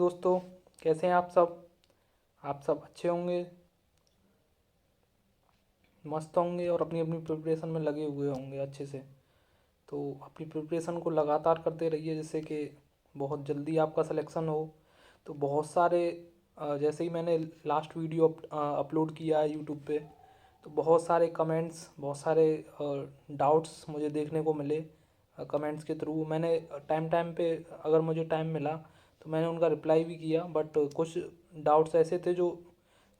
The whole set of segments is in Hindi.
दोस्तों, कैसे हैं आप सब। आप सब अच्छे होंगे, मस्त होंगे और अपनी अपनी प्रिपरेशन में लगे हुए होंगे अच्छे से। तो अपनी प्रिपरेशन को लगातार करते रहिए जिससे कि बहुत जल्दी आपका सिलेक्शन हो। तो बहुत सारे जैसे ही मैंने लास्ट वीडियो अपलोड किया है यूट्यूब पे, तो बहुत सारे कमेंट्स, बहुत सारे डाउट्स मुझे देखने को मिले कमेंट्स के थ्रू। मैंने टाइम टाइम पे अगर मुझे टाइम मिला तो मैंने उनका रिप्लाई भी किया, बट कुछ डाउट्स ऐसे थे जो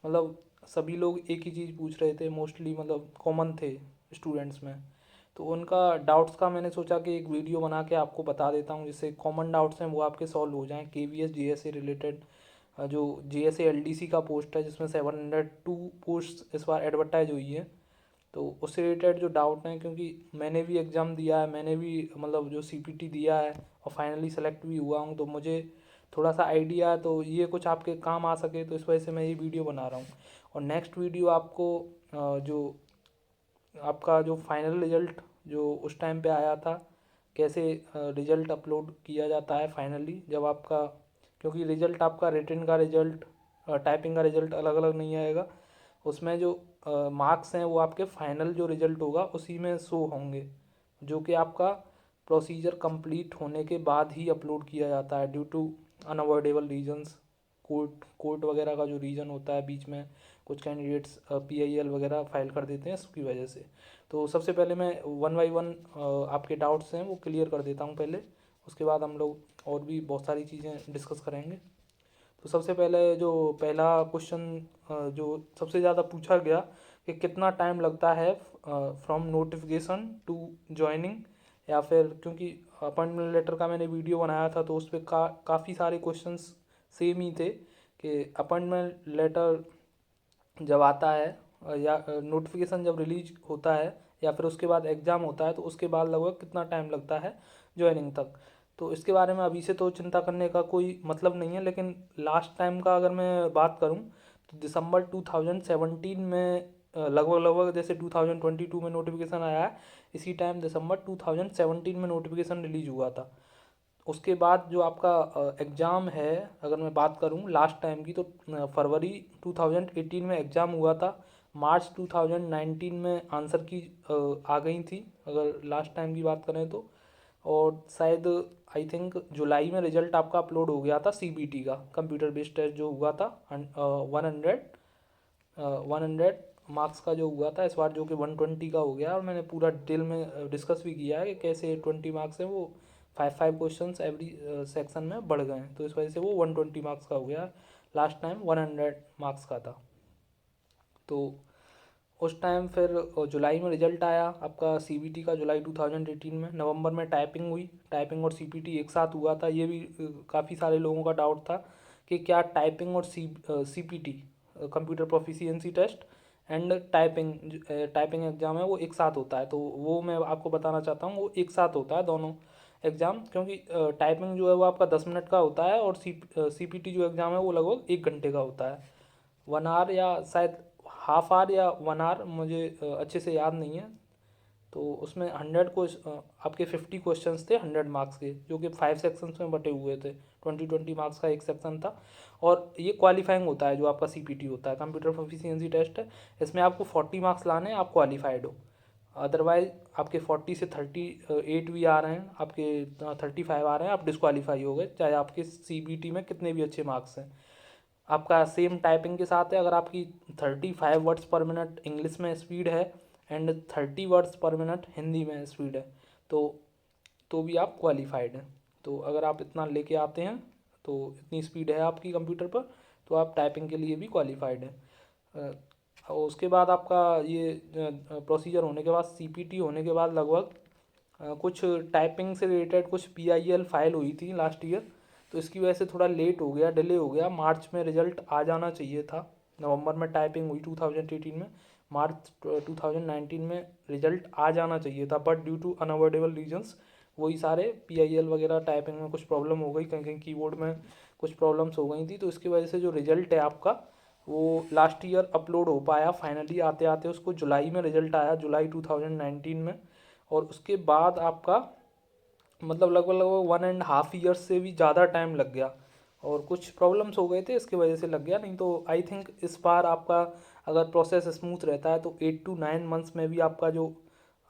मतलब सभी लोग एक ही चीज़ पूछ रहे थे, मोस्टली मतलब कॉमन थे स्टूडेंट्स में। तो उनका डाउट्स का मैंने सोचा कि एक वीडियो बना के आपको बता देता हूँ जिससे कॉमन डाउट्स हैं वो आपके सॉल्व हो जाएं। KVS GS से रिलेटेड जो GS LDC का पोस्ट है जिसमें 702 पोस्ट इस बार एडवर्टाइज हुई है, तो उससे रिलेटेड जो डाउट हैं, क्योंकि मैंने भी एग्ज़ाम दिया है, मैंने भी मतलब जो CPT दिया है और फाइनली सेलेक्ट भी हुआ हूँ, तो मुझे थोड़ा सा आइडिया है। तो ये कुछ आपके काम आ सके तो इस वजह से मैं ये वीडियो बना रहा हूँ। और नेक्स्ट वीडियो आपको जो आपका जो फाइनल रिजल्ट जो उस टाइम पे आया था, कैसे रिजल्ट अपलोड किया जाता है फाइनली जब आपका, क्योंकि रिजल्ट आपका रिटन का रिजल्ट, टाइपिंग का रिजल्ट अलग अलग नहीं आएगा। उसमें जो मार्क्स हैं वो आपके फाइनल जो रिजल्ट होगा उसी में शो होंगे, जो कि आपका प्रोसीजर कंप्लीट होने के बाद ही अपलोड किया जाता है due to unavoidable reasons. Court वगैरह का जो रीज़न होता है बीच में, कुछ कैंडिडेट्स PIL वगैरह फाइल कर देते हैं इसकी वजह से। तो सबसे पहले मैं वन बाई वन आपके डाउट्स हैं वो क्लियर कर देता हूँ पहले, उसके बाद हम लोग और भी बहुत सारी चीज़ें डिस्कस करेंगे। तो सबसे पहले जो पहला क्वेश्चन जो सबसे ज़्यादा पूछा गया कि कितना टाइम लगता है फ्रॉम नोटिफिकेशन टू जॉइनिंग, या फिर क्योंकि अपॉइंटमेंट लेटर का मैंने वीडियो बनाया था तो उस पर काफ़ी सारे क्वेश्चंस सेम ही थे कि अपॉइंटमेंट लेटर जब आता है या नोटिफिकेशन जब रिलीज होता है या फिर उसके बाद एग्ज़ाम होता है, तो उसके बाद लगभग कितना टाइम लगता है ज्वाइनिंग तक। तो इसके बारे में अभी से तो चिंता करने का कोई मतलब नहीं है, लेकिन लास्ट टाइम का अगर मैं बात करूं तो दिसंबर 2017 में लगभग लगभग जैसे 2022 में नोटिफिकेशन आया है, इसी टाइम दिसंबर 2017 में नोटिफिकेशन रिलीज हुआ था। उसके बाद जो आपका एग्ज़ाम है, अगर मैं बात करूं लास्ट टाइम की, तो फरवरी 2018 में एग्ज़ाम हुआ था, मार्च 2019 में आंसर की आ गई थी अगर लास्ट टाइम की बात करें तो। और शायद आई थिंक जुलाई में रिजल्ट आपका अपलोड हो गया था CBT का, कंप्यूटर बेस्ड टेस्ट जो हुआ था 100 मार्क्स का जो हुआ था इस बार, जो कि 120 का हो गया। और मैंने पूरा डिटेल में डिस्कस भी किया है कि कैसे 20 मार्क्स है वो 5 क्वेश्चन एवरी सेक्शन में बढ़ गए हैं, तो इस वजह से वो 120 मार्क्स का हो गया। लास्ट टाइम 100 मार्क्स का था। तो उस टाइम फिर जुलाई में रिजल्ट आया आपका CBT का, जुलाई 2018 में। नवंबर में टाइपिंग हुई, टाइपिंग और CPT एक साथ हुआ था। ये भी काफ़ी सारे लोगों का डाउट था कि क्या टाइपिंग और CPT, computer proficiency test and typing exam है वो एक साथ होता है। तो वो मैं आपको बताना चाहता हूँ, वो एक साथ होता है दोनों एग्ज़ाम, क्योंकि टाइपिंग जो है वो आपका 10 मिनट का होता है और CPT जो एग्ज़ाम है वो लगभग 1 घंटे का होता है। 1 आवर या शायद हाफ आवर या 1 आवर, मुझे अच्छे से याद नहीं है। तो उसमें 100 को आपके 50 क्वेश्चंस थे 100 मार्क्स के, जो कि 5 सेक्शंस में बटे हुए थे। 20 मार्क्स का एक सेक्शन था। और ये क्वालिफाइंग होता है जो आपका CPT होता है, कंप्यूटर प्रोफिशिएंसी टेस्ट है। इसमें आपको 40 मार्क्स लाने हैं, आप क्वालिफाइड हो। अदरवाइज आपके 40 से 38 भी आ रहे हैं, आपके 35 आ रहे हैं, आप डिस्क्वालीफाई हो गए, चाहे आपके CBT में कितने भी अच्छे मार्क्स हैं। आपका सेम टाइपिंग के साथ है, अगर आपकी 35 वर्ड्स पर मिनट इंग्लिश में स्पीड है एंड 30 वर्ड्स पर मिनट हिंदी में स्पीड है, तो भी आप क्वालिफाइड हैं। तो अगर आप इतना लेके आते हैं, तो इतनी स्पीड है आपकी कंप्यूटर पर, तो आप टाइपिंग के लिए भी क्वालिफाइड हैं। और उसके बाद आपका ये प्रोसीजर होने के बाद, CPT होने के बाद लगभग कुछ टाइपिंग से रिलेटेड कुछ PIL फाइल हुई थी लास्ट ईयर, तो इसकी वजह से थोड़ा लेट हो गया, डिले हो गया। मार्च में रिजल्ट आ जाना चाहिए था। नवंबर में टाइपिंग हुई 2018 में, मार्च 2019 में रिजल्ट आ जाना चाहिए था, but due to unavoidable reasons वही सारे PIL वगैरह टाइपिंग में कुछ प्रॉब्लम हो गई, कहीं कहीं कीबोर्ड में कुछ प्रॉब्लम्स हो गई थी, तो इसकी वजह से जो रिजल्ट है आपका वो लास्ट ईयर अपलोड हो पाया फाइनली। आते आते उसको जुलाई में रिजल्ट आया, जुलाई 2019 में। और उसके बाद आपका मतलब लगभग लगभग 1.5 ईयर्स से भी ज़्यादा टाइम लग गया और कुछ प्रॉब्लम्स हो गए थे, इसकी वजह से लग गया। नहीं तो आई थिंक इस बार आपका अगर प्रोसेस स्मूथ रहता है तो 8 to 9 मंथ्स में भी आपका जो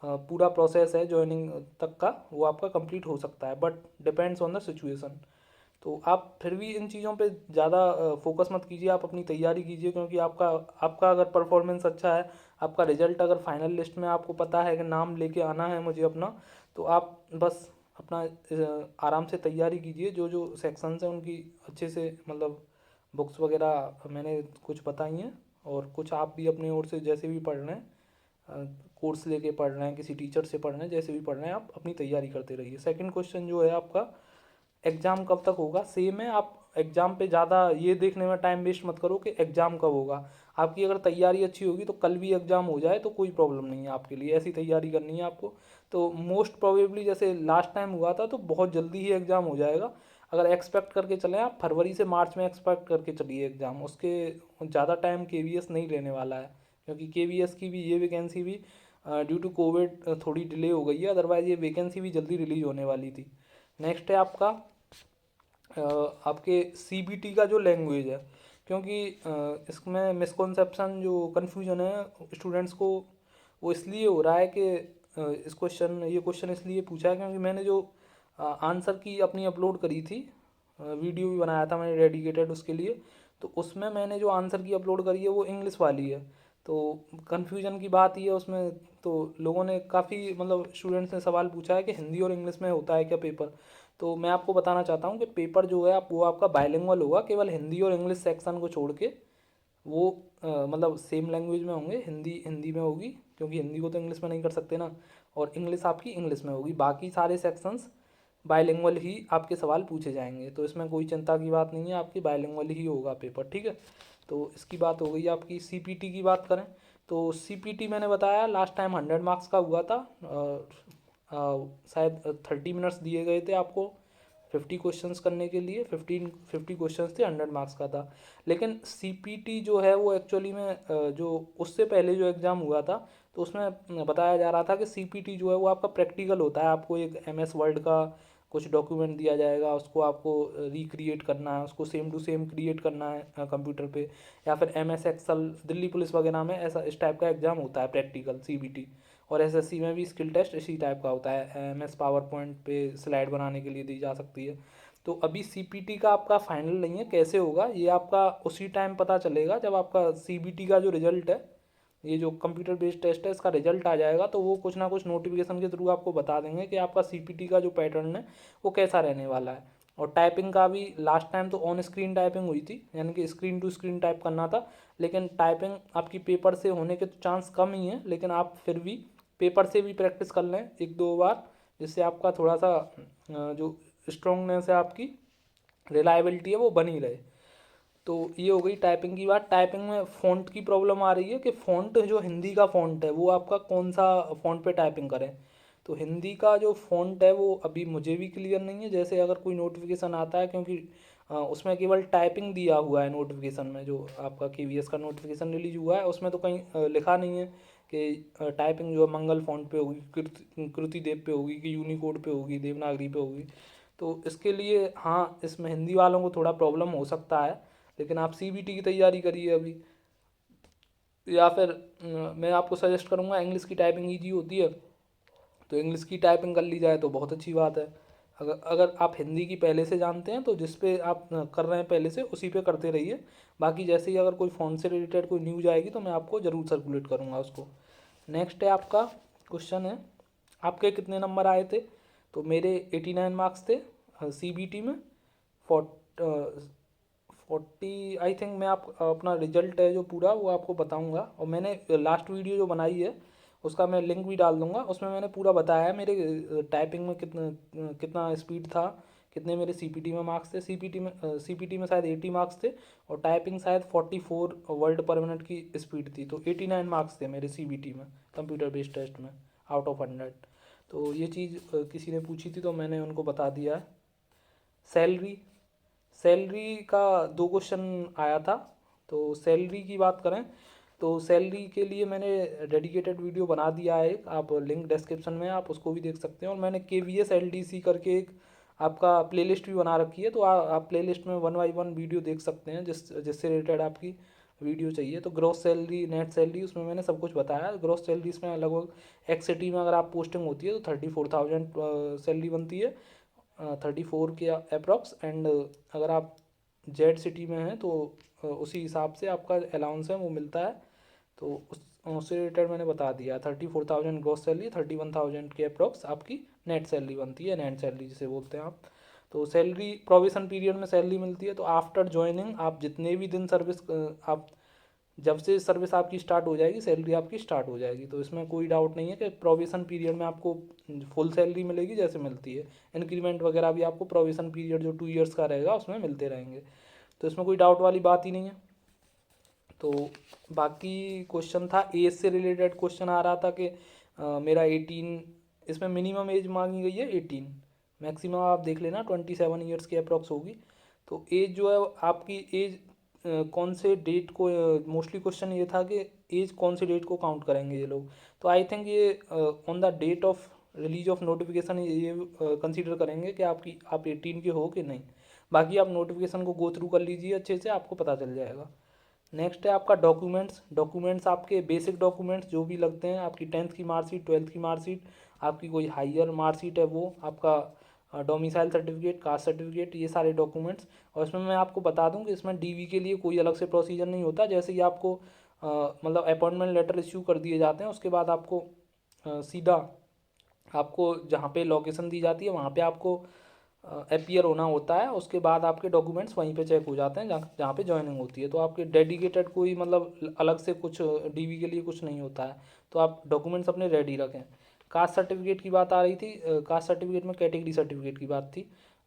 पूरा प्रोसेस है ज्वाइनिंग तक का, वो आपका कंप्लीट हो सकता है, but depends on the situation. तो आप फिर भी इन चीज़ों पे ज़्यादा फोकस मत कीजिए, आप अपनी तैयारी कीजिए, क्योंकि आपका आपका अगर परफॉर्मेंस अच्छा है, आपका रिजल्ट अगर फाइनल लिस्ट में आपको पता है कि नाम लेके आना है मुझे अपना, तो आप बस अपना आराम से तैयारी कीजिए। जो जो सेक्शंस हैं उनकी अच्छे से मतलब बुक्स वगैरह मैंने कुछ बताई हैं, और कुछ आप भी अपनी ओर से जैसे भी पढ़ रहे हैं, कोर्स लेके पढ़ रहे हैं, किसी टीचर से पढ़ रहे हैं, जैसे भी पढ़ रहे हैं, आप अपनी तैयारी करते रहिए। सेकंड क्वेश्चन जो है आपका, एग्ज़ाम कब तक होगा, सेम है। आप एग्ज़ाम पे ज़्यादा ये देखने में टाइम वेस्ट मत करो कि एग्ज़ाम कब होगा। आपकी अगर तैयारी अच्छी होगी तो कल भी एग्ज़ाम हो जाए तो कोई प्रॉब्लम नहीं है आपके लिए, ऐसी तैयारी करनी है आपको। तो मोस्ट प्रोबेबली जैसे लास्ट टाइम हुआ था तो बहुत जल्दी ही एग्ज़ाम हो जाएगा। अगर एक्सपेक्ट करके चलें आप, फरवरी से मार्च में एक्सपेक्ट करके चलिए एग्ज़ाम, उसके ज़्यादा टाइम केवीएस नहीं रहने वाला है, क्योंकि केवीएस की भी ये वैकेंसी भी ड्यू टू कोविड थोड़ी डिले हो गई है, अदरवाइज़ ये वैकेंसी भी जल्दी रिलीज होने वाली थी। नेक्स्ट है आपका आपके सीबीटी का जो लैंग्वेज है, क्योंकि इसमें मिसकॉन्सेप्शन जो कन्फ्यूजन है स्टूडेंट्स को, वो इसलिए हो रहा है कि इस क्वेश्चन ये क्वेश्चन इसलिए पूछा है क्योंकि मैंने जो आंसर की अपनी अपलोड करी थी, वीडियो भी बनाया था मैंने डेडिकेटेड उसके लिए, तो उसमें मैंने जो आंसर की अपलोड करी है वो इंग्लिश वाली है। तो कन्फ्यूजन की बात ये है उसमें, तो लोगों ने काफ़ी मतलब स्टूडेंट्स ने सवाल पूछा है कि हिंदी और इंग्लिश में होता है क्या पेपर। तो मैं आपको बताना चाहता हूँ कि पेपर जो है आप वो आपका बाइलिंगुअल होगा, केवल हिंदी और इंग्लिश सेक्शन को छोड़ के। वो मतलब सेम लैंग्वेज में होंगे, हिंदी हिंदी में होगी क्योंकि हिंदी को तो इंग्लिश में नहीं कर सकते ना, और इंग्लिश आपकी इंग्लिश में होगी। बाकी सारे सेक्शंस बाइलिंगुअल ही आपके सवाल पूछे जाएंगे, तो इसमें कोई चिंता की बात नहीं है, आपकी बाइलिंगुअल ही होगा पेपर, ठीक है। तो इसकी बात हो गई। आपकी सीपीटी की बात करें तो सीपीटी मैंने बताया लास्ट टाइम 100 मार्क्स का हुआ था, शायद 30 मिनट्स दिए गए थे आपको 50 क्वेश्चंस करने के लिए। 50 क्वेश्चंस थे, 100 मार्क्स का था। लेकिन सीपीटी जो है वो एक्चुअली में जो उससे पहले जो एग्ज़ाम हुआ था, तो उसमें बताया जा रहा था कि सीपीटी जो है वो आपका प्रैक्टिकल होता है। आपको एक एमएस वर्ड का कुछ डॉक्यूमेंट दिया जाएगा, उसको आपको रिक्रिएट करना है, उसको सेम टू सेम क्रिएट करना है कंप्यूटर पे, या फिर एमएस एक्सेल, दिल्ली पुलिस वगैरह में ऐसा इस टाइप का एग्ज़ाम होता है प्रैक्टिकल सीबीटी। और एसएससी में भी स्किल टेस्ट इसी टाइप का होता है, एमएस पावर पॉइंट पे स्लाइड बनाने के लिए दी जा सकती है। तो अभी सीपीटी का आपका फाइनल नहीं है, कैसे होगा ये आपका उसी टाइम पता चलेगा जब आपका सीबीटी का जो रिजल्ट है, ये जो कंप्यूटर बेस्ड टेस्ट है, इसका रिजल्ट आ जाएगा, तो वो कुछ ना कुछ नोटिफिकेशन के थ्रू आपको बता देंगे कि आपका सीपीटी का जो पैटर्न है वो कैसा रहने वाला है। और टाइपिंग का भी लास्ट टाइम तो ऑन स्क्रीन टाइपिंग हुई थी, यानी कि स्क्रीन टू स्क्रीन टाइप करना था, लेकिन टाइपिंग आपकी पेपर से होने के तो चांस कम ही है, लेकिन आप फिर भी पेपर से भी प्रैक्टिस कर लें 1-2 बार, जिससे आपका थोड़ा सा जो स्ट्रोंगनेस है आपकी, रिलायबिलिटी है वो बनी रहे। तो ये हो गई टाइपिंग की बात। टाइपिंग में फ़ॉन्ट की प्रॉब्लम आ रही है कि फ़ॉन्ट जो हिंदी का फ़ॉन्ट है वो आपका कौन सा फ़ॉन्ट पे टाइपिंग करें। तो हिंदी का जो फ़ॉन्ट है वो अभी मुझे भी क्लियर नहीं है, जैसे अगर कोई नोटिफिकेशन आता है, क्योंकि उसमें केवल टाइपिंग दिया हुआ है नोटिफिकेशन में, जो आपका केवीएस का नोटिफिकेशन रिलीज हुआ है उसमें तो कहीं लिखा नहीं है कि टाइपिंग जो है मंगल फ़ॉन्ट पे होगी, कृति देव पे होगी, कि यूनिकोड पे होगी, देवनागरी पे होगी। तो इसके लिए हाँ, इसमें हिंदी वालों को थोड़ा प्रॉब्लम हो सकता है, लेकिन आप सीबीटी की तैयारी करिए अभी। या फिर मैं आपको सजेस्ट करूँगा, इंग्लिश की टाइपिंग ईजी होती है, तो इंग्लिश की टाइपिंग कर ली जाए तो बहुत अच्छी बात है। अगर अगर आप हिंदी की पहले से जानते हैं तो जिस पे आप कर रहे हैं पहले से उसी पे करते रहिए। बाकी जैसे ही अगर कोई फ़ोन से रिलेटेड कोई न्यूज़ आएगी तो मैं आपको ज़रूर सर्कुलेट करूँगा उसको। नेक्स्ट है आपका क्वेश्चन है, आपके कितने नंबर आए थे। तो मेरे 89 मार्क्स थे सीबीटी में। 40 आई थिंक। मैं आप अपना रिजल्ट है जो पूरा वो आपको बताऊंगा, और मैंने लास्ट वीडियो जो बनाई है उसका मैं लिंक भी डाल दूंगा, उसमें मैंने पूरा बताया है मेरे टाइपिंग में कितना कितना स्पीड था, कितने मेरे सीपीटी में मार्क्स थे। सीपीटी में शायद 80 मार्क्स थे, और टाइपिंग शायद 44 वर्ड पर मिनट की स्पीड थी। तो 89 मार्क्स थे मेरे सीबीटी में कंप्यूटर बेस्ड टेस्ट में आउट ऑफ 100। तो ये चीज़ किसी ने पूछी थी तो मैंने उनको बता दिया है। सैलरी सैलरी का 2 क्वेश्चन आया था। तो सैलरी की बात करें तो सैलरी के लिए मैंने डेडिकेटेड वीडियो बना दिया है एक, आप लिंक डिस्क्रिप्शन में आप उसको भी देख सकते हैं। और मैंने K V S L D C करके एक आपका प्लेलिस्ट भी बना रखी है, तो आप प्लेलिस्ट में 1 बाय 1 वीडियो देख सकते हैं जिससे रिलेटेड आपकी वीडियो चाहिए। तो ग्रॉस सैलरी, नेट सैलरी, उसमें मैंने सब कुछ बताया। ग्रॉस सैलरी इसमें लगभग एक्स सिटी में अगर आप पोस्टिंग होती है तो 34,000 सैलरी बनती है, 34 के अप्रॉक्स। एंड अगर आप जेड सिटी में हैं तो उसी हिसाब से आपका अलाउंस है वो मिलता है। तो उससे रिलेटेड मैंने बता दिया। 34,000 ग्रॉस सैलरी, 31,000 के अप्रॉक्स आपकी नेट सैलरी बनती है, नेट सैलरी जिसे बोलते हैं आप। तो सैलरी प्रोविजन पीरियड में सैलरी मिलती है। तो आफ्टर ज्वाइनिंग आप जितने भी दिन सर्विस आप जब से सर्विस आपकी स्टार्ट हो जाएगी सैलरी आपकी स्टार्ट हो जाएगी। तो इसमें कोई डाउट नहीं है कि प्रोविजन पीरियड में आपको फुल सैलरी मिलेगी जैसे मिलती है। इंक्रीमेंट वगैरह भी आपको प्रोविजन पीरियड जो 2 ईयर्स का रहेगा उसमें मिलते रहेंगे। तो इसमें कोई डाउट वाली बात ही नहीं है। तो बाकी क्वेश्चन था एज से रिलेटेड, क्वेश्चन आ रहा था कि मेरा 18, इसमें मिनिमम एज मांगी गई है 18, मैक्सिमम आप देख लेना 27 ईयर्स की अप्रॉक्स होगी। तो एज जो है आपकी एज कौन से डेट को, मोस्टली क्वेश्चन ये था कि एज कौन से डेट को काउंट करेंगे ये लोग। तो आई थिंक ये on the date of release of notification ये कंसीडर करेंगे कि आप 18 के हो कि नहीं। बाकी आप नोटिफिकेशन को गो थ्रू कर लीजिए अच्छे से, आपको पता चल जाएगा। नेक्स्ट है आपका डॉक्यूमेंट्स। डॉक्यूमेंट्स आपके बेसिक डॉक्यूमेंट्स जो भी लगते हैं, आपकी 10th की मार्कशीट, 12th की मार्कशीट, आपकी कोई हायर मार्कशीट है वो, आपका डोमिसाइल सर्टिफिकेट, कास्ट सर्टिफिकेट, ये सारे डॉक्यूमेंट्स। और इसमें मैं आपको बता दूं कि इसमें डीवी के लिए कोई अलग से प्रोसीजर नहीं होता। जैसे ही आपको मतलब अपॉइंटमेंट लेटर इश्यू कर दिए जाते हैं उसके बाद आपको सीधा आपको जहाँ पे लोकेशन दी जाती है वहाँ पे आपको अपीयर होना होता है। उसके बाद आपके डॉक्यूमेंट्स वहीं पे चेक हो जाते हैं जहाँ जहाँ पे ज्वाइनिंग होती है। तो आपके डेडिकेटेड कोई मतलब अलग से कुछ डीवी के लिए कुछ नहीं होता है। तो आप डॉक्यूमेंट्स अपने रेडी रखें। कास्ट सर्टिफिकेट की बात आ रही थी, कास्ट सर्टिफिकेट में कैटेगरी सर्टिफिकेट की बात थी।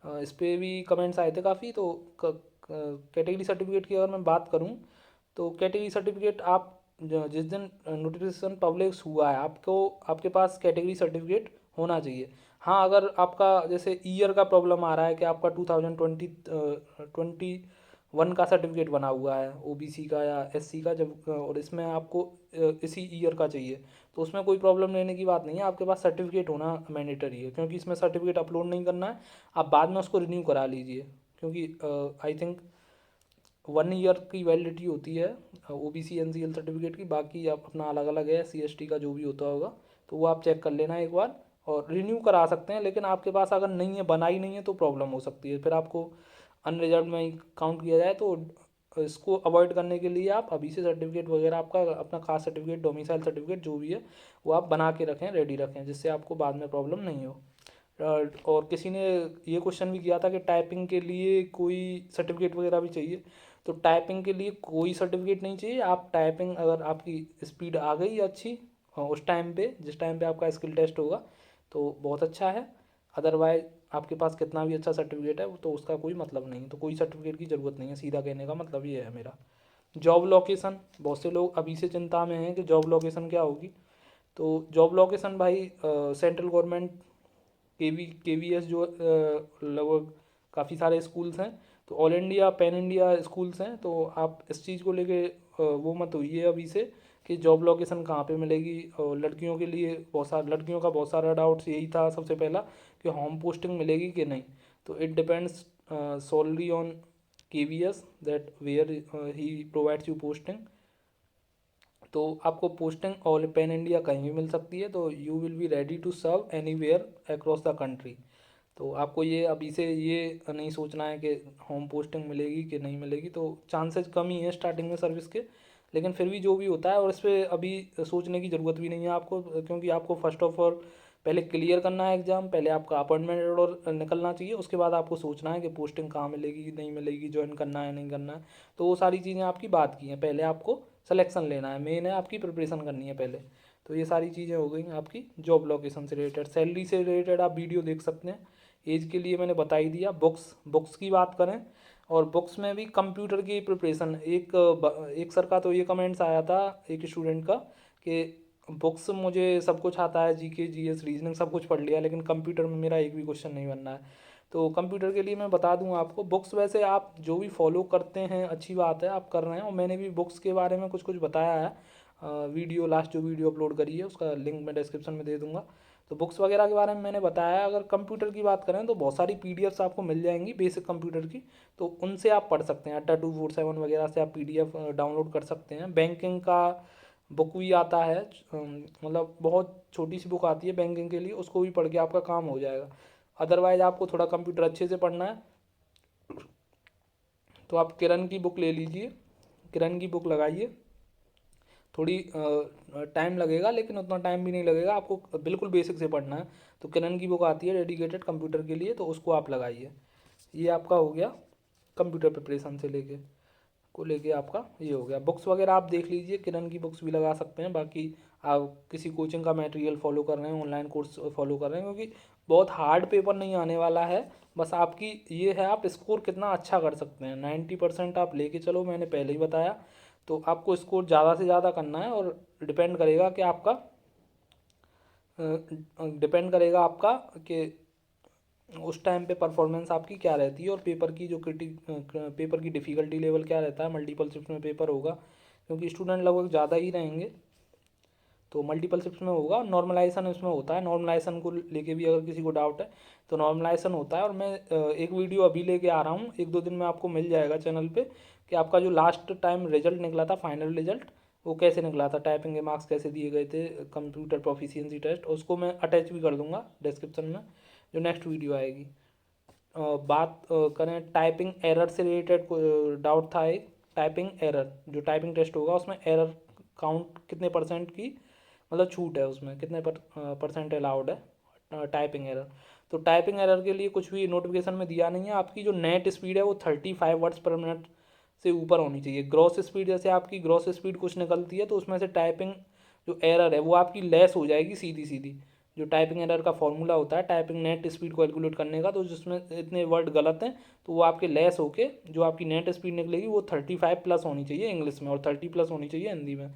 इस पर भी कमेंट्स आए थे काफ़ी। तो कैटेगरी सर्टिफिकेट की अगर मैं बात करूँ तो कैटेगरी सर्टिफिकेट आप जिस दिन नोटिफिकेशन पब्लिश हुआ है आपको आपके पास कैटेगरी सर्टिफिकेट होना चाहिए। हाँ, अगर आपका जैसे ईयर का प्रॉब्लम आ रहा है कि आपका 2021 का सर्टिफिकेट बना हुआ है ओबीसी का या एससी का, जब और इसमें आपको इसी ईयर का चाहिए, तो उसमें कोई प्रॉब्लम लेने की बात नहीं है। आपके पास सर्टिफिकेट होना मैंडेटरी है, क्योंकि इसमें सर्टिफिकेट अपलोड नहीं करना है। आप बाद में उसको रिन्यू करा लीजिए, क्योंकि आई थिंक 1 ईयर की वैलिडिटी होती है ओबीसी एनसीएल सर्टिफिकेट की। बाकी आप अपना अलग अलग है, सीएसटी का जो भी होता होगा तो वो आप चेक कर लेना एक बार और रिन्यू करा सकते हैं। लेकिन आपके पास अगर नहीं है, बनाई नहीं है, तो प्रॉब्लम हो सकती है, फिर आपको अनरिजर्व में ही काउंट किया जाए। तो इसको अवॉइड करने के लिए आप अभी से सर्टिफिकेट वगैरह आपका अपना कास्ट सर्टिफिकेट, डोमिसाइल सर्टिफिकेट जो भी है वो आप बना के रखें, रेडी रखें, जिससे आपको बाद में प्रॉब्लम नहीं हो। और किसी ने ये क्वेश्चन भी किया था कि टाइपिंग के लिए कोई सर्टिफिकेट वगैरह भी चाहिए। तो टाइपिंग के लिए कोई सर्टिफिकेट नहीं चाहिए। आप टाइपिंग अगर आपकी स्पीड आ गई अच्छी उस टाइम पे, जिस टाइम पे आपका स्किल टेस्ट होगा, तो बहुत अच्छा है। अदरवाइज आपके पास कितना भी अच्छा सर्टिफिकेट है तो उसका कोई मतलब नहीं। तो कोई सर्टिफिकेट की ज़रूरत नहीं है, सीधा कहने का मतलब ये है मेरा। जॉब लोकेशन, बहुत से लोग अभी से चिंता में हैं कि जॉब लोकेशन क्या होगी। तो जॉब लोकेशन भाई सेंट्रल गवर्नमेंट केवीएस जो लगभग काफ़ी सारे स्कूल्स हैं, तो all India pan India schools हैं। तो आप इस चीज़ को लेके वो मत होइए अभी से कि जॉब लोकेशन कहाँ पे मिलेगी। और लड़कियों के लिए लड़कियों का बहुत सारा डाउट्स यही था सबसे पहला कि होम पोस्टिंग मिलेगी कि नहीं। तो it depends solely on KVS that where he provides you posting. तो आपको पोस्टिंग ऑल पैन इंडिया कहीं भी मिल सकती है। तो you will be ready to serve anywhere across the country. तो आपको ये अभी से ये नहीं सोचना है कि होम पोस्टिंग मिलेगी कि नहीं मिलेगी। तो चांसेस कम ही है स्टार्टिंग में सर्विस के, लेकिन फिर भी जो भी होता है, और इस पर अभी सोचने की ज़रूरत भी नहीं है आपको, क्योंकि आपको फर्स्ट ऑफ ऑल पहले क्लियर करना है एग्ज़ाम, पहले आपका अपॉइंटमेंट ऑर्डर निकलना चाहिए, उसके बाद आपको सोचना है कि पोस्टिंग कहाँ मिलेगी नहीं मिलेगी, ज्वाइन करना है नहीं करना है। तो वो सारी चीज़ें आपकी बात की हैं, पहले आपको सिलेक्शन लेना है, मेन है आपकी प्रिपरेशन करनी है पहले। तो ये सारी चीज़ें हो गई आपकी जॉब लोकेशन से रिलेटेड। सैलरी से रिलेटेड आप वीडियो देख सकते हैं। एज के लिए मैंने बता ही दिया। बुक्स बुक्स की बात करें, और बुक्स में भी कंप्यूटर की प्रिपरेशन, एक सर का तो ये कमेंट्स आया था एक स्टूडेंट का कि बुक्स मुझे सब कुछ आता है, जीके जीएस रीजनिंग सब कुछ पढ़ लिया, लेकिन कंप्यूटर में मेरा एक भी क्वेश्चन नहीं बनना है। तो कंप्यूटर के लिए मैं बता दूं आपको, बुक्स वैसे आप जो भी फॉलो करते हैं अच्छी बात है, आप कर रहे हैं, और मैंने भी बुक्स के बारे में कुछ कुछ बताया है। वीडियो लास्ट जो वीडियो अपलोड करी है उसका लिंक मैं डिस्क्रिप्शन में दे दूंगा। तो बुक्स वगैरह के बारे में मैंने बताया। अगर कंप्यूटर की बात करें तो बहुत सारी पीडीएफ्स आपको मिल जाएंगी बेसिक कंप्यूटर की, तो उनसे आप पढ़ सकते हैं। अड्डा 247 वगैरह से आप पीडीएफ डाउनलोड कर सकते हैं। बैंकिंग का बुक भी आता है, मतलब बहुत छोटी सी बुक आती है बैंकिंग के लिए, उसको भी पढ़ के आपका काम हो जाएगा। अदरवाइज़ आपको थोड़ा कंप्यूटर अच्छे से पढ़ना है तो आप किरण की बुक ले लीजिए, किरण की बुक लगाइए। थोड़ी टाइम लगेगा लेकिन उतना टाइम भी नहीं लगेगा, आपको बिल्कुल बेसिक से पढ़ना है। तो किरण की बुक आती है डेडिकेटेड कंप्यूटर के लिए, तो उसको आप लगाइए। ये आपका हो गया कंप्यूटर प्रिपरेशन से लेके आपका ये हो गया। बुक्स वगैरह आप देख लीजिए, किरण की बुक्स भी लगा सकते हैं। बाकी आप किसी कोचिंग का मटेरियल फॉलो कर रहे हैं, ऑनलाइन कोर्स फॉलो कर रहे हैं, क्योंकि बहुत हार्ड पेपर नहीं आने वाला है। बस आपकी ये है आप स्कोर कितना अच्छा कर सकते हैं। 90% आप लेके चलो, मैंने पहले ही बताया। तो आपको स्कोर ज़्यादा से ज़्यादा करना है, और डिपेंड करेगा कि आपका डिपेंड करेगा आपका कि उस टाइम पे परफॉर्मेंस आपकी क्या रहती है, और पेपर की जो पेपर की डिफ़िकल्टी लेवल क्या रहता है। मल्टीपल शिफ्ट में पेपर होगा क्योंकि स्टूडेंट लगभग ज़्यादा ही रहेंगे, तो मल्टीपल शिफ्ट में होगा। नॉर्मलाइजेशन इसमें होता है, नॉर्मलाइजेशन को लेके भी अगर किसी को डाउट है तो नॉर्मलाइजेशन होता है। और मैं एक वीडियो अभी लेके आ रहा हूँ, 1-2 दिन में आपको मिल जाएगा चैनल पे, कि आपका जो लास्ट टाइम रिजल्ट निकला था, फाइनल रिजल्ट, वो कैसे निकला था, टाइपिंग के मार्क्स कैसे दिए गए थे, कंप्यूटर प्रोफिशिएंसी टेस्ट, उसको मैं अटैच भी कर दूंगा डिस्क्रिप्शन में, जो नेक्स्ट वीडियो आएगी। बात करें टाइपिंग एरर से रिलेटेड, डाउट था एक, टाइपिंग एरर, जो टाइपिंग टेस्ट होगा उसमें एरर काउंट कितने परसेंट की मतलब छूट है, उसमें कितने परसेंट अलाउड है टाइपिंग एरर। तो टाइपिंग एरर के लिए कुछ भी नोटिफिकेशन में दिया नहीं है। आपकी जो नेट स्पीड है वो 35 वर्ड्स पर मिनट से ऊपर होनी चाहिए। ग्रॉस स्पीड, जैसे आपकी ग्रॉस स्पीड कुछ निकलती है तो उसमें से टाइपिंग जो एरर है वो आपकी लेस हो जाएगी सीधी सीधी। जो टाइपिंग एरर का फॉर्मूला होता है टाइपिंग नेट स्पीड को कैलकुलेट करने का, तो जिसमें इतने वर्ड गलत हैं तो वो आपके लेस होके जो आपकी नेट स्पीड निकलेगी वो 35+ होनी चाहिए इंग्लिश में, और 30+ होनी चाहिए हिंदी में,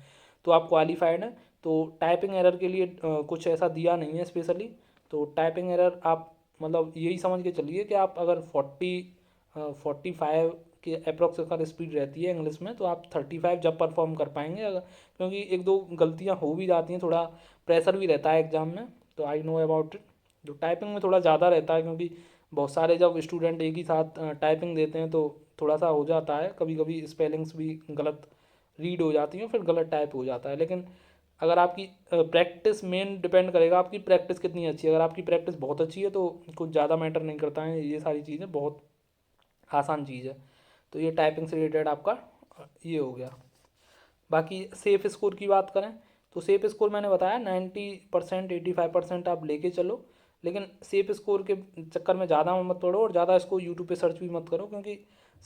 तो आप क्वालिफाइड हैं। तो टाइपिंग एरर के लिए कुछ ऐसा दिया नहीं है स्पेशली। तो टाइपिंग एरर आप मतलब यही समझ के चलिए कि आप अगर 45 के अप्रोक्स अगर स्पीड रहती है इंग्लिश में, तो आप 35 जब परफॉर्म कर पाएंगे। अगर क्योंकि 1-2 गलतियां हो भी जाती हैं, थोड़ा प्रेशर भी रहता है एग्ज़ाम में, तो आई नो अबाउट इट। जो टाइपिंग में थोड़ा ज़्यादा रहता है, क्योंकि बहुत सारे जब स्टूडेंट एक ही साथ टाइपिंग देते हैं तो थोड़ा सा हो जाता है, कभी कभी स्पेलिंग्स भी गलत रीड हो जाती हैं, फिर गलत टाइप हो जाता है। लेकिन अगर आपकी प्रैक्टिस, मेन डिपेंड करेगा आपकी प्रैक्टिस कितनी अच्छी है। अगर आपकी प्रैक्टिस बहुत अच्छी है तो कुछ ज़्यादा मैटर नहीं करता है, ये सारी चीज़ें बहुत आसान चीज़ है। तो ये टाइपिंग से रिलेटेड आपका ये हो गया। बाकी सेफ़ स्कोर की बात करें तो सेफ़ स्कोर मैंने बताया 90%, 85% आप लेके चलो। लेकिन सेफ़ स्कोर के चक्कर में ज़्यादा मत पड़ो, और ज़्यादा इसको यूट्यूब पे सर्च भी मत करो, क्योंकि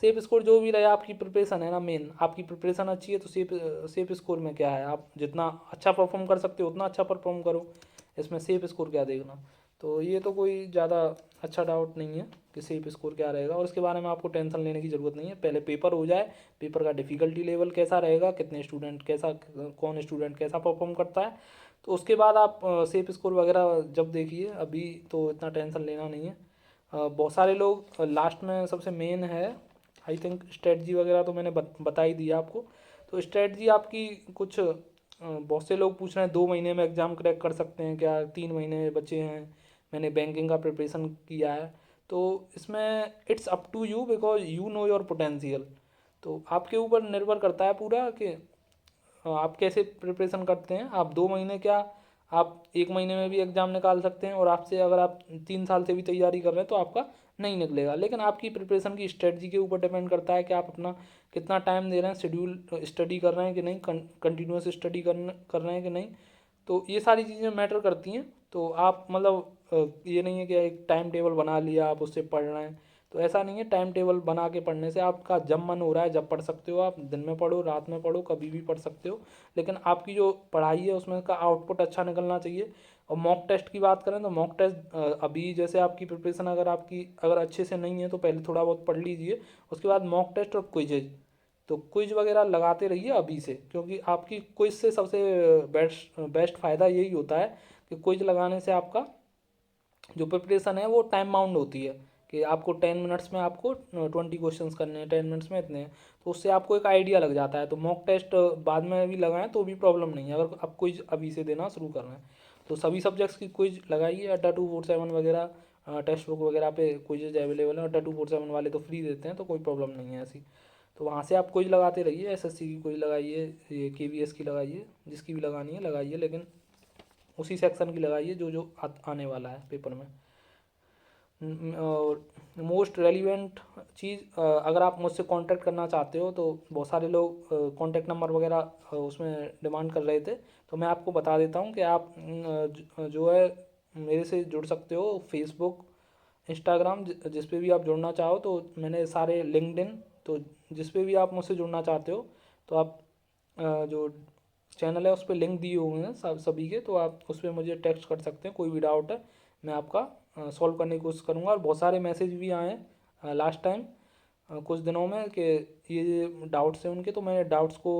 सेफ़ स्कोर जो भी रहे, आपकी प्रिपरेशन है ना, मेन आपकी प्रिपरेशन अच्छी है तो सेफ़ स्कोर में क्या है, आप जितना अच्छा परफॉर्म कर सकते हो उतना अच्छा परफॉर्म करो, इसमें सेफ़ स्कोर क्या देखना। तो ये तो कोई ज़्यादा अच्छा डाउट नहीं है कि सेफ़ स्कोर क्या रहेगा, और इसके बारे में आपको टेंशन लेने की ज़रूरत नहीं है। पहले पेपर हो जाए, पेपर का डिफ़िकल्टी लेवल कैसा रहेगा, कितने स्टूडेंट कैसा, कौन स्टूडेंट कैसा परफॉर्म करता है, तो उसके बाद आप सेफ़ स्कोर वगैरह जब देखिए। अभी तो इतना टेंशन लेना नहीं है। बहुत सारे लोग लास्ट में, सबसे मेन है आई थिंक स्ट्रेटजी वगैरह, तो मैंने बता ही दिया आपको। तो स्ट्रेटजी आपकी कुछ बहुत से लोग पूछ रहे हैं 2 महीने में एग्ज़ाम क्रैक कर सकते हैं क्या, 3 महीने बचे हैं, मैंने बैंकिंग का प्रिपरेशन किया है। तो इसमें it's up to you, because you know your potential. तो आपके ऊपर निर्भर करता है पूरा कि आप कैसे प्रिपरेशन करते हैं। आप 2 महीने क्या, आप 1 महीने में भी एग्ज़ाम निकाल सकते हैं, और आपसे अगर आप 3 साल से भी तैयारी कर रहे हैं तो आपका नहीं निकलेगा। लेकिन आपकी प्रिपरेशन की स्ट्रेटजी के ऊपर डिपेंड करता है कि आप अपना कितना टाइम दे रहे हैं, शेड्यूल स्टडी कर रहे हैं कि नहीं, कंटिन्यूस स्टडी कर रहे हैं कि नहीं। तो ये सारी चीज़ें मैटर करती हैं। तो आप मतलब ये नहीं है कि एक टाइम टेबल बना लिया आप उससे पढ़ रहे हैं, तो ऐसा नहीं है। टाइम टेबल बना के पढ़ने से आपका जब मन हो रहा है जब पढ़ सकते हो, आप दिन में पढ़ो, रात में पढ़ो, कभी भी पढ़ सकते हो। लेकिन आपकी जो पढ़ाई है उसमें का आउटपुट अच्छा निकलना चाहिए। और मॉक टेस्ट की बात करें तो मॉक टेस्ट अभी जैसे आपकी प्रिपरेशन अगर अच्छे से नहीं है तो पहले थोड़ा बहुत पढ़ लीजिए, उसके बाद मॉक टेस्ट और क्विजेज, तो क्विज वगैरह लगाते रहिए अभी से, क्योंकि आपकी क्विज से सबसे बेस्ट बेस्ट फ़ायदा यही होता है कि क्विज लगाने से आपका जो प्रिपरेशन है वो टाइम बाउंड होती है, कि आपको 10 मिनट्स में आपको 20 क्वेश्चंस करने हैं, 10 मिनट्स में इतने हैं, तो उससे आपको एक आइडिया लग जाता है। तो मॉक टेस्ट बाद में भी लगाएं तो भी प्रॉब्लम नहीं है, अगर आप क्विज अभी से देना शुरू कर रहे हैं। तो सभी सब्जेक्ट्स की क्विज लगाइए। अड्डा 247 वगैरह टेक्स्ट बुक वगैरह पे क्विजेज अवेलेबल हैं। अड्डा 247 वाले तो फ्री देते हैं, तो कोई प्रॉब्लम नहीं है ऐसी। तो वहाँ से आप क्विज लगाते रहिए, एसएससी की क्विज लगाइए, ये केवीएस की लगाइए, जिसकी भी लगानी है लगाइए, लेकिन उसी सेक्शन की लगाइए जो जो आने वाला है पेपर में। और मोस्ट रेलिवेंट चीज़, अगर आप मुझसे कांटेक्ट करना चाहते हो तो बहुत सारे लोग कांटेक्ट नंबर वगैरह उसमें डिमांड कर रहे थे, तो मैं आपको बता देता हूँ कि आप जो है मेरे से जुड़ सकते हो फेसबुक, इंस्टाग्राम, जिस पे भी आप जुड़ना चाहो। तो मैंने सारे लिंक्डइन, तो जिस पे भी आप मुझसे जुड़ना चाहते हो तो आप जो चैनल है उस पर लिंक दिए हुए हैं सभी के, तो आप उस पर मुझे टेक्स्ट कर सकते हैं। कोई भी डाउट है मैं आपका सॉल्व करने की कोशिश करूँगा। और बहुत सारे मैसेज भी आए हैं लास्ट टाइम कुछ दिनों में कि ये डाउट्स हैं उनके, तो मैंने डाउट्स को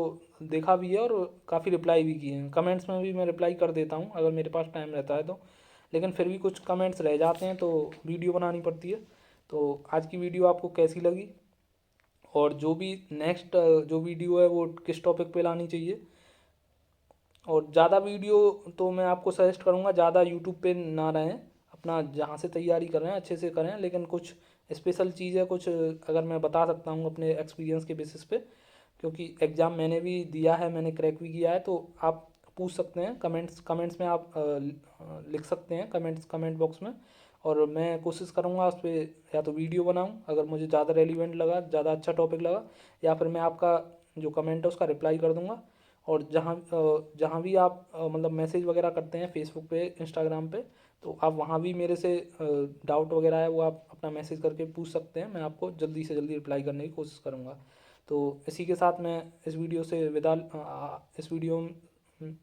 देखा भी है और काफ़ी रिप्लाई भी किए हैं। कमेंट्स में भी मैं रिप्लाई कर देता हूँ अगर मेरे पास टाइम रहता है तो, लेकिन फिर भी कुछ कमेंट्स रह जाते हैं तो वीडियो बनानी पड़ती है। तो आज की वीडियो आपको कैसी लगी, और जो भी नेक्स्ट जो वीडियो है वो किस टॉपिक पे लानी चाहिए। और ज़्यादा वीडियो तो मैं आपको सजेस्ट करूँगा ज़्यादा यूट्यूब पे ना रहें, अपना जहाँ से तैयारी कर रहे हैं अच्छे से करें, लेकिन कुछ स्पेशल चीज़ है कुछ अगर मैं बता सकता हूँ अपने एक्सपीरियंस के बेसिस पे, क्योंकि एग्ज़ाम मैंने भी दिया है, मैंने क्रैक भी किया है। तो आप पूछ सकते हैं कमेंट्स में, आप लिख सकते हैं कमेंट बॉक्स में, और मैं कोशिश करूँगा उस पर या तो वीडियो बनाऊँ अगर मुझे ज़्यादा रेलिवेंट लगा, ज़्यादा अच्छा टॉपिक लगा, या फिर मैं आपका जो कमेंट है उसका रिप्लाई कर दूँगा। और जहाँ भी आप मतलब मैसेज वगैरह करते हैं फेसबुक पे, इंस्टाग्राम पे, तो आप वहाँ भी मेरे से डाउट वगैरह है वो आप अपना मैसेज करके पूछ सकते हैं, मैं आपको जल्दी से जल्दी रिप्लाई करने की कोशिश करूँगा। तो इसी के साथ मैं इस वीडियो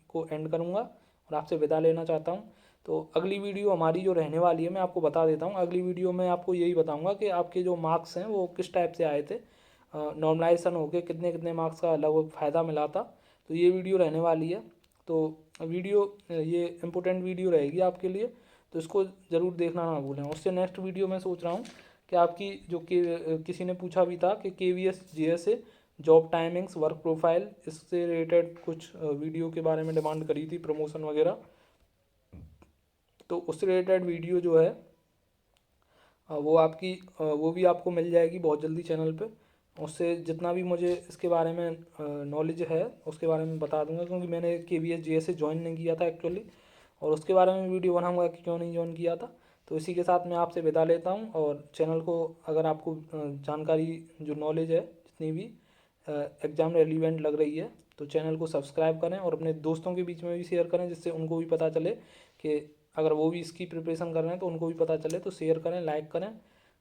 को एंड करूँगा और आपसे विदा लेना चाहता हूँ। तो अगली वीडियो हमारी जो रहने वाली है मैं आपको बता देता हूँ। अगली वीडियो में आपको यही बताऊँगा कि आपके जो मार्क्स हैं वो किस टाइप से आए थे, नॉर्मलाइजेशन हो के कितने कितने मार्क्स का लगभग फ़ायदा मिला था। तो ये वीडियो रहने वाली है, तो वीडियो ये इम्पोर्टेंट वीडियो रहेगी आपके लिए, तो इसको ज़रूर देखना ना भूलें। उससे नेक्स्ट वीडियो मैं सोच रहा हूँ कि आपकी जो किसी ने पूछा भी था कि KVS JS job timings, work profile, इससे रिलेटेड कुछ वीडियो के बारे में डिमांड करी थी, प्रमोशन वगैरह। तो उससे रिलेटेड वीडियो जो है वो भी आपको मिल जाएगी बहुत जल्दी चैनल पे। उससे जितना भी मुझे इसके बारे में नॉलेज है उसके बारे में बता दूंगा, क्योंकि मैंने KVS JS ज्वाइन नहीं किया था एक्चुअली, और उसके बारे में वीडियो बनाऊंगा कि क्यों नहीं ज्वाइन किया था। तो इसी के साथ मैं आपसे विदा लेता हूँ, और चैनल को अगर आपको जानकारी जो नॉलेज है जितनी भी एग्ज़ाम रेलिवेंट लग रही है तो चैनल को सब्सक्राइब करें और अपने दोस्तों के बीच में भी शेयर करें, जिससे उनको भी पता चले कि अगर वो भी इसकी प्रिपरेशन कर रहे हैं तो उनको भी पता चले। तो शेयर करें, लाइक करें,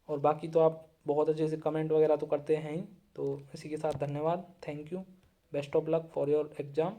और बाकी तो आप बहुत अच्छे से कमेंट वगैरह तो करते हैं ही। तो इसी के साथ धन्यवाद, thank you, best of luck for your exam.